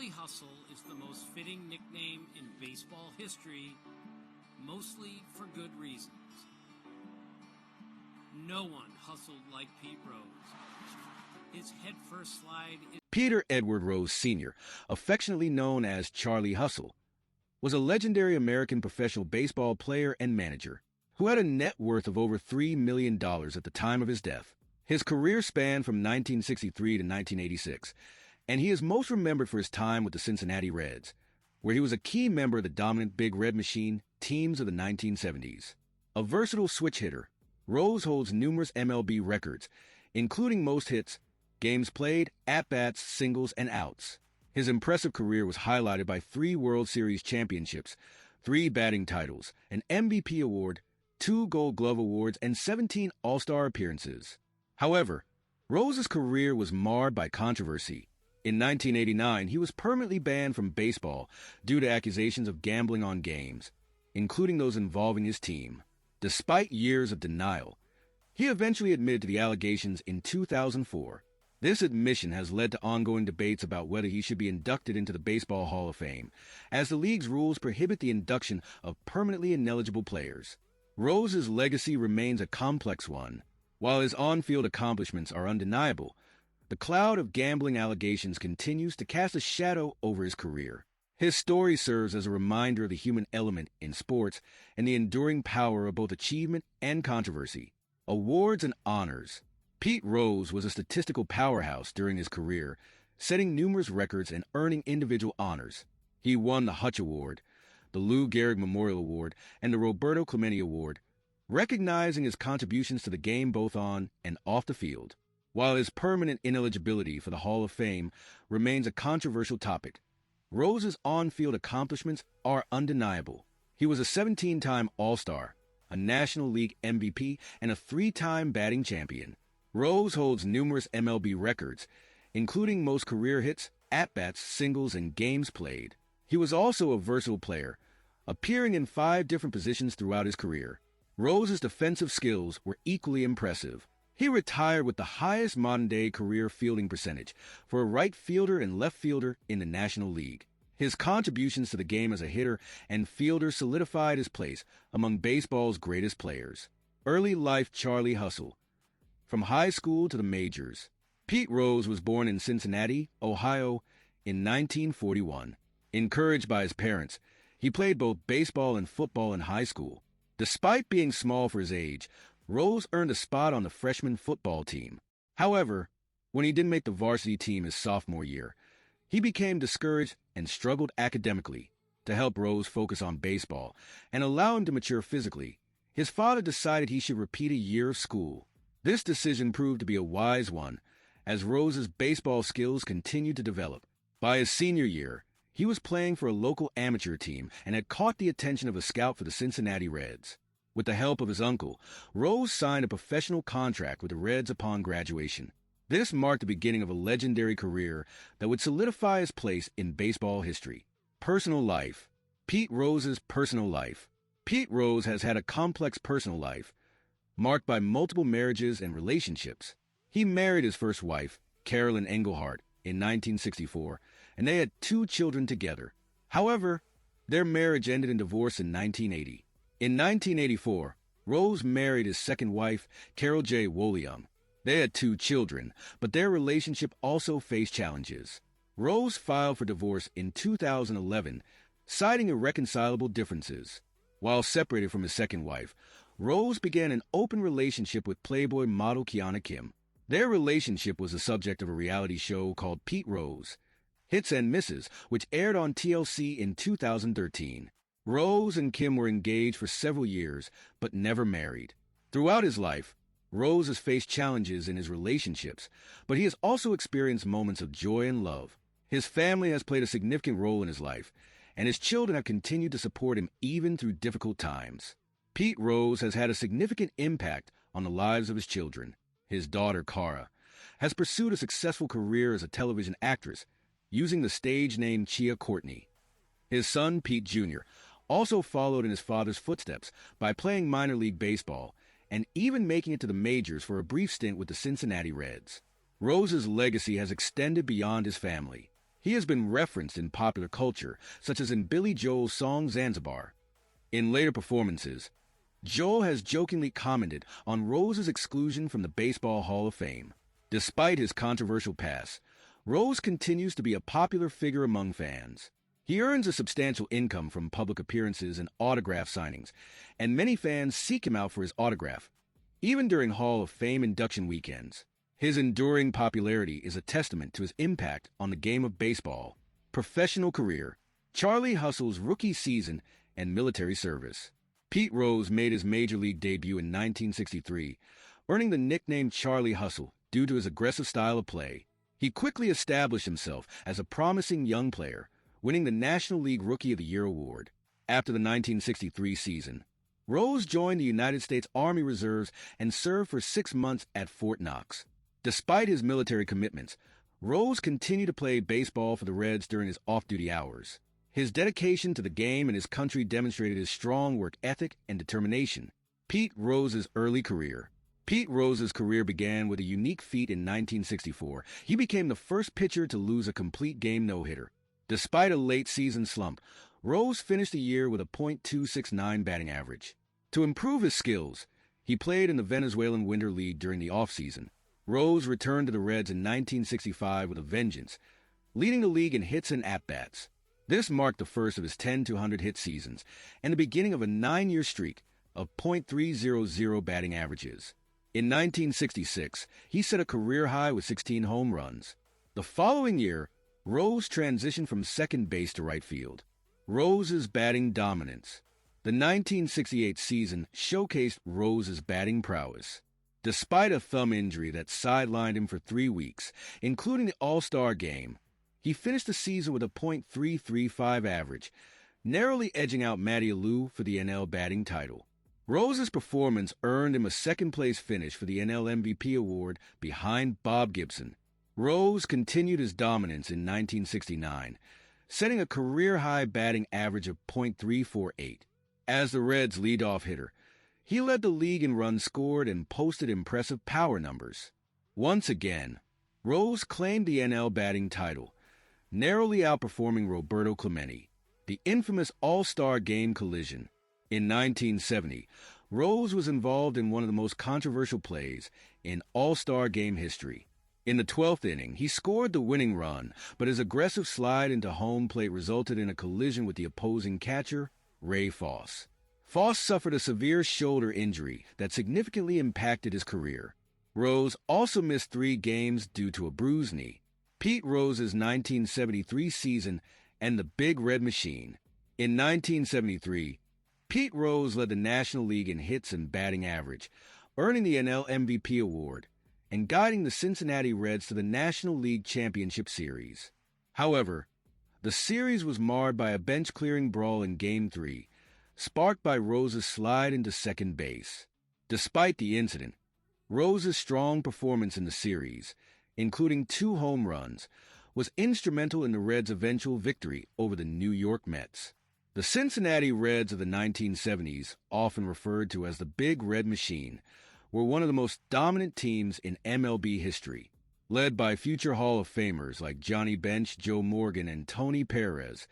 Charlie Hustle is the most fitting nickname in baseball history, mostly for good reasons. No one hustled like Pete Rose. His headfirst slide is... Peter Edward Rose Sr., affectionately known as Charlie Hustle, was a legendary American professional baseball player and manager who had a net worth of over $3 million at the time of his death. His career spanned from 1963 to 1986, and he is most remembered for his time with the Cincinnati Reds, where he was a key member of the dominant Big Red Machine teams of the 1970s. A versatile switch hitter, Rose holds numerous MLB records, including most hits, games played, at-bats, singles, and outs. His impressive career was highlighted by 3 World Series championships, 3 batting titles, an MVP award, 2 Gold Glove awards, and 17 All-Star appearances. However, Rose's career was marred by controversy. In 1989, he was permanently banned from baseball due to accusations of gambling on games, including those involving his team. Despite years of denial, he eventually admitted to the allegations in 2004. This admission has led to ongoing debates about whether he should be inducted into the Baseball Hall of Fame, as the league's rules prohibit the induction of permanently ineligible players. Rose's legacy remains a complex one. While his on-field accomplishments are undeniable, the cloud of gambling allegations continues to cast a shadow over his career. His story serves as a reminder of the human element in sports and the enduring power of both achievement and controversy. Awards and honors. Pete Rose was a statistical powerhouse during his career, setting numerous records and earning individual honors. He won the Hutch Award, the Lou Gehrig Memorial Award, and the Roberto Clemente Award, recognizing his contributions to the game both on and off the field. While his permanent ineligibility for the Hall of Fame remains a controversial topic, Rose's on-field accomplishments are undeniable. He was a 17-time All-Star, a National League MVP, and a 3-time batting champion. Rose holds numerous MLB records, including most career hits, at-bats, singles, and games played. He was also a versatile player, appearing in 5 different positions throughout his career. Rose's defensive skills were equally impressive. He retired with the highest modern-day career fielding percentage for a right fielder and left fielder in the National League. His contributions to the game as a hitter and fielder solidified his place among baseball's greatest players. Early life Charlie Hustle. From high school to the majors. Pete Rose was born in Cincinnati, Ohio, in 1941. Encouraged by his parents, he played both baseball and football in high school. Despite being small for his age, Rose earned a spot on the freshman football team. However, when he didn't make the varsity team his sophomore year, he became discouraged and struggled academically. To help Rose focus on baseball and allow him to mature physically, his father decided he should repeat a year of school. This decision proved to be a wise one, as Rose's baseball skills continued to develop. By his senior year, he was playing for a local amateur team and had caught the attention of a scout for the Cincinnati Reds. With the help of his uncle, Rose signed a professional contract with the Reds upon graduation. This marked the beginning of a legendary career that would solidify his place in baseball history. Personal life. Pete Rose's personal life. Pete Rose has had a complex personal life, marked by multiple marriages and relationships. He married his first wife, Carolyn Engelhardt, in 1964, and they had 2 children together. However, their marriage ended in divorce in 1980. In 1984, Rose married his second wife, Carol J. Wolliam. They had 2 children, but their relationship also faced challenges. Rose filed for divorce in 2011, citing irreconcilable differences. While separated from his second wife, Rose began an open relationship with Playboy model Kiana Kim. Their relationship was the subject of a reality show called Pete Rose, Hits and Misses, which aired on TLC in 2013. Rose and Kim were engaged for several years, but never married. Throughout his life, Rose has faced challenges in his relationships, but he has also experienced moments of joy and love. His family has played a significant role in his life, and his children have continued to support him even through difficult times. Pete Rose has had a significant impact on the lives of his children. His daughter, Cara, has pursued a successful career as a television actress, using the stage name Chia Courtney. His son, Pete Jr., also followed in his father's footsteps by playing minor league baseball and even making it to the majors for a brief stint with the Cincinnati Reds. Rose's legacy has extended beyond his family. He has been referenced in popular culture, such as in Billy Joel's song Zanzibar. In later performances, Joel has jokingly commented on Rose's exclusion from the Baseball Hall of Fame. Despite his controversial past, Rose continues to be a popular figure among fans. He earns a substantial income from public appearances and autograph signings, and many fans seek him out for his autograph, even during Hall of Fame induction weekends. His enduring popularity is a testament to his impact on the game of baseball, professional career, Charlie Hustle's rookie season, and military service. Pete Rose made his major league debut in 1963, earning the nickname Charlie Hustle due to his aggressive style of play. He quickly established himself as a promising young player, winning the National League Rookie of the Year award. After the 1963 season, Rose joined the United States Army Reserves and served for 6 months at Fort Knox. Despite his military commitments, Rose continued to play baseball for the Reds during his off-duty hours. His dedication to the game and his country demonstrated his strong work ethic and determination. Pete Rose's early career. Pete Rose's career began with a unique feat in 1964. He became the first pitcher to lose a complete game no-hitter. Despite a late-season slump, Rose finished the year with a .269 batting average. To improve his skills, he played in the Venezuelan Winter League during the offseason. Rose returned to the Reds in 1965 with a vengeance, leading the league in hits and at-bats. This marked the first of his 10-100 hit seasons and the beginning of a 9-year streak of .300 batting averages. In 1966, he set a career high with 16 home runs. The following year, Rose transitioned from second base to right field. Rose's batting dominance. The 1968 season showcased Rose's batting prowess. Despite a thumb injury that sidelined him for 3 weeks, including the All-Star game, he finished the season with a .335 average, narrowly edging out Matty Alou for the NL batting title. Rose's performance earned him a second-place finish for the NL MVP award behind Bob Gibson. Rose continued his dominance in 1969, setting a career-high batting average of .348. As the Reds' leadoff hitter, he led the league in runs scored and posted impressive power numbers. Once again, Rose claimed the NL batting title, narrowly outperforming Roberto Clemente. The infamous All-Star Game collision. In 1970, Rose was involved in one of the most controversial plays in All-Star Game history. In the 12th inning, he scored the winning run, but his aggressive slide into home plate resulted in a collision with the opposing catcher, Ray Foss. Foss suffered a severe shoulder injury that significantly impacted his career. Rose also missed 3 games due to a bruised knee. Pete Rose's 1973 season and the Big Red Machine. In 1973, Pete Rose led the National League in hits and batting average, earning the NL MVP award and guiding the Cincinnati Reds to the National League Championship Series. However, the series was marred by a bench-clearing brawl in Game 3, sparked by Rose's slide into second base. Despite the incident, Rose's strong performance in the series, including 2 home runs, was instrumental in the Reds' eventual victory over the New York Mets. The Cincinnati Reds of the 1970s, often referred to as the Big Red Machine, were one of the most dominant teams in MLB history. Led by future Hall of Famers like Johnny Bench, Joe Morgan, and Tony Perez,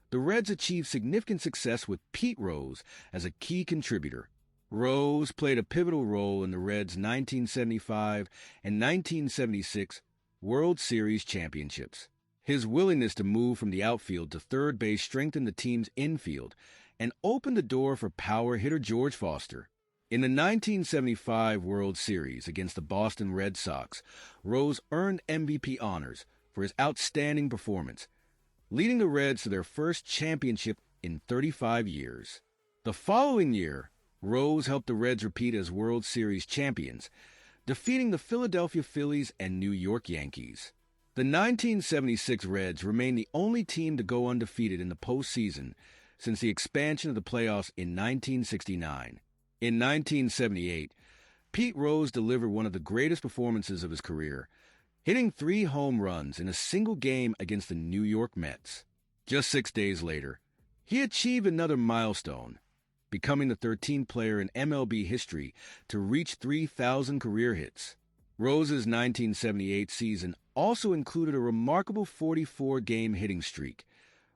the Reds achieved significant success with Pete Rose as a key contributor. Rose played a pivotal role in the Reds' 1975 and 1976 World Series championships. His willingness to move from the outfield to third base strengthened the team's infield and opened the door for power hitter George Foster. In the 1975 World Series against the Boston Red Sox, Rose earned MVP honors for his outstanding performance, leading the Reds to their first championship in 35 years. The following year, Rose helped the Reds repeat as World Series champions, defeating the Philadelphia Phillies and New York Yankees. The 1976 Reds remained the only team to go undefeated in the postseason since the expansion of the playoffs in 1969. In 1978, Pete Rose delivered one of the greatest performances of his career, hitting 3 home runs in a single game against the New York Mets. Just 6 days later, he achieved another milestone, becoming the 13th player in MLB history to reach 3,000 career hits. Rose's 1978 season also included a remarkable 44-game hitting streak,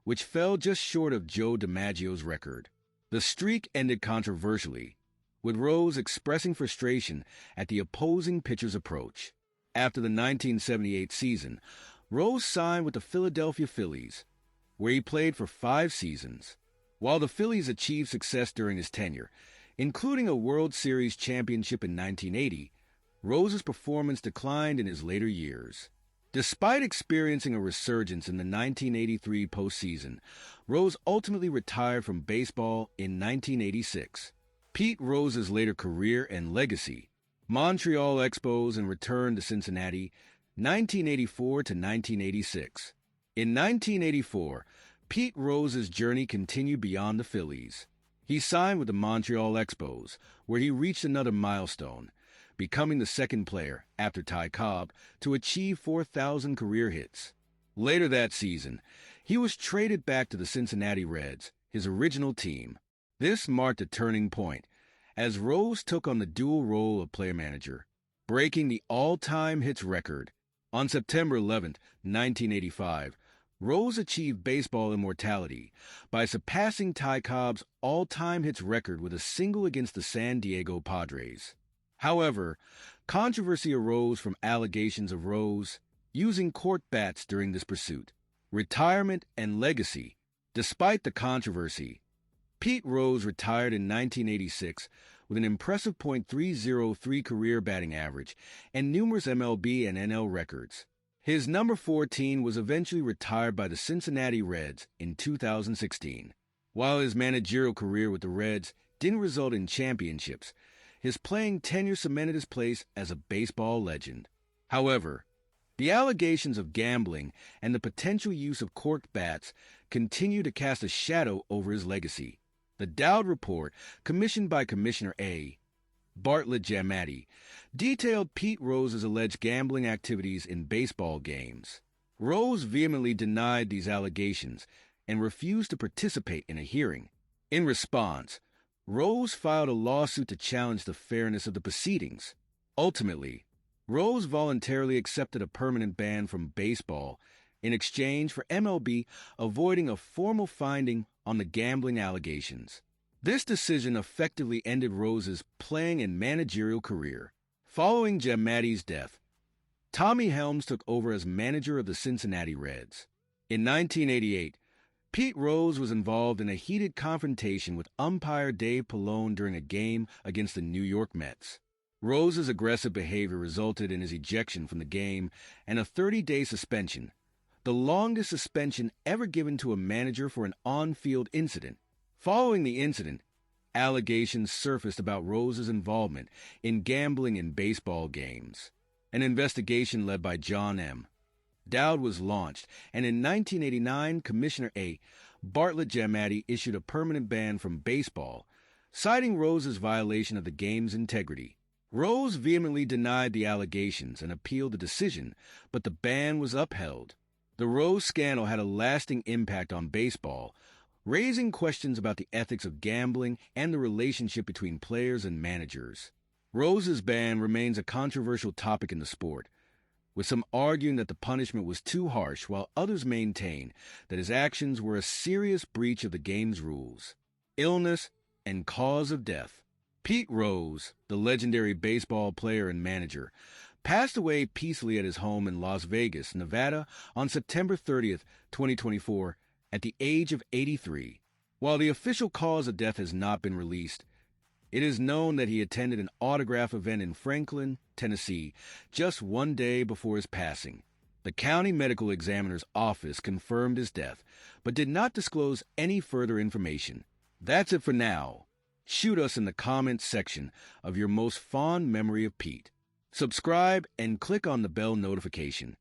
which fell just short of Joe DiMaggio's record. The streak ended controversially, with Rose expressing frustration at the opposing pitcher's approach. After the 1978 season, Rose signed with the Philadelphia Phillies, where he played for 5 seasons. While the Phillies achieved success during his tenure, including a World Series championship in 1980, Rose's performance declined in his later years. Despite experiencing a resurgence in the 1983 postseason, Rose ultimately retired from baseball in 1986. Pete Rose's later career and legacy: Montreal Expos and return to Cincinnati, 1984 to 1986. In 1984, Pete Rose's journey continued beyond the Phillies. He signed with the Montreal Expos, where he reached another milestone, becoming the second player, after Ty Cobb, to achieve 4,000 career hits. Later that season, he was traded back to the Cincinnati Reds, his original team. This marked a turning point, as Rose took on the dual role of player-manager, breaking the all-time hits record. On September 11, 1985, Rose achieved baseball immortality by surpassing Ty Cobb's all-time hits record with a single against the San Diego Padres. However, controversy arose from allegations of Rose using cork bats during this pursuit. Retirement and legacy. Despite the controversy, Pete Rose retired in 1986 with an impressive .303 career batting average and numerous MLB and NL records. His number 14 was eventually retired by the Cincinnati Reds in 2016. While his managerial career with the Reds didn't result in championships, his playing tenure cemented his place as a baseball legend. However, the allegations of gambling and the potential use of corked bats continue to cast a shadow over his legacy. The Dowd Report, commissioned by Commissioner A. Bartlett Giamatti, detailed Pete Rose's alleged gambling activities in baseball games. Rose vehemently denied these allegations and refused to participate in a hearing. In response, Rose filed a lawsuit to challenge the fairness of the proceedings. Ultimately, Rose voluntarily accepted a permanent ban from baseball in exchange for MLB avoiding a formal finding on the gambling allegations. This decision effectively ended Rose's playing and managerial career. Following Giamatti's death, Tommy Helms took over as manager of the Cincinnati Reds. In 1988, Pete Rose was involved in a heated confrontation with umpire Dave Pallone during a game against the New York Mets. Rose's aggressive behavior resulted in his ejection from the game and a 30-day suspension, the longest suspension ever given to a manager for an on-field incident. Following the incident, allegations surfaced about Rose's involvement in gambling in baseball games. An investigation led by John M. Dowd was launched, and in 1989, Commissioner A. Bartlett Giamatti issued a permanent ban from baseball, citing Rose's violation of the game's integrity. Rose vehemently denied the allegations and appealed the decision, but the ban was upheld. The Rose scandal had a lasting impact on baseball, raising questions about the ethics of gambling and the relationship between players and managers. Rose's ban remains a controversial topic in the sport, with some arguing that the punishment was too harsh, while others maintain that his actions were a serious breach of the game's rules. Illness and cause of death. Pete Rose, the legendary baseball player and manager, passed away peacefully at his home in Las Vegas, Nevada, on September 30th, 2024, at the age of 83. While the official cause of death has not been released, it is known that he attended an autograph event in Franklin, Tennessee, just one day before his passing. The county medical examiner's office confirmed his death, but did not disclose any further information. That's it for now. Shoot us in the comments section of your most fond memory of Pete. Subscribe and click on the bell notification.